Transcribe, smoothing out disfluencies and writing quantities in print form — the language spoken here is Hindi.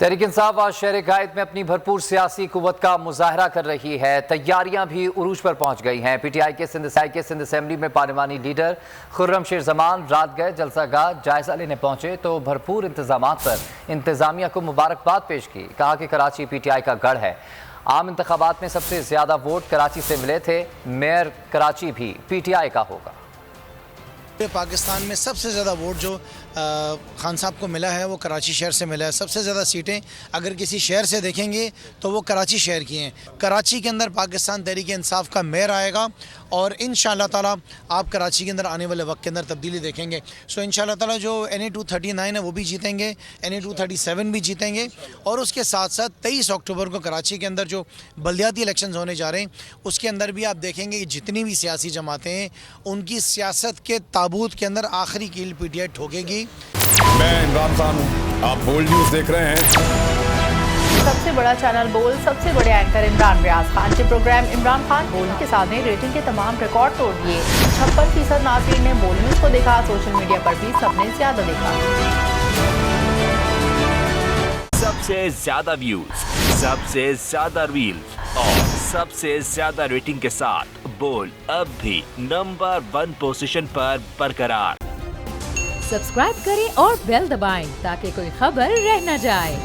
तहरीक इंसाफ आज शहर गायद में अपनी भरपूर सियासी कुव्वत का मुजाहरा कर रही है। तैयारियां भी उरूज पर पहुंच गई हैं। पीटीआई के सिंध असेंबली में पार्लिमानी लीडर खुर्रम शेर जमान रात गए जलसागाह जायजा लेने पहुंचे तो भरपूर इंतजाम पर इंतजामिया को मुबारकबाद पेश की। कहा कि कराची पीटीआई का गढ़ है। आम इंतखाबात में सबसे ज्यादा वोट कराची से मिले थे। मेयर कराची भी पीटीआई का होगा। पाकिस्तान में सबसे ज़्यादा वोट जो खान साहब को मिला है वो कराची शहर से मिला है। सबसे ज़्यादा सीटें अगर किसी शहर से देखेंगे तो वो कराची शहर की हैं। कराची के अंदर पाकिस्तान तहरीक इंसाफ का मेयर आएगा और इंशाअल्लाह ताला आप कराची के अंदर आने वाले वक्त के अंदर तब्दीली देखेंगे। सो इंशाअल्लाह ताला जो NA 239 है वो भी जीतेंगे, NA 237 भी जीतेंगे और उसके साथ साथ 23 अक्टूबर को कराची के अंदर जो बल्दियाती इलेक्शन होने जा रहे हैं उसके अंदर भी आप देखेंगे कि जितनी भी सियासी जमातें हैं उनकी सियासत के ताबूत के अंदर आखिरी कील पीटीआई ठोकेगी। मैं इमरान खान हूँ, आप बोल्ड न्यूज़ देख रहे हैं। सबसे बड़ा चैनल बोल, सबसे बड़े एंकर इमरान रियाज खान के प्रोग्राम इमरान खान बोल के साथ ने रेटिंग के तमाम रिकॉर्ड तोड़ दिए। 56% नाज़रीन ने बोल न्यूज़ को देखा। सोशल मीडिया पर भी सबने ज्यादा देखा। सबसे ज्यादा व्यूज, सबसे ज्यादा रील्स और सबसे ज्यादा रेटिंग के साथ बोल अब भी नंबर 1 पोजीशन पर बरकरार। सब्सक्राइब करें और बेल दबाएं ताकि कोई खबर रह न जाए।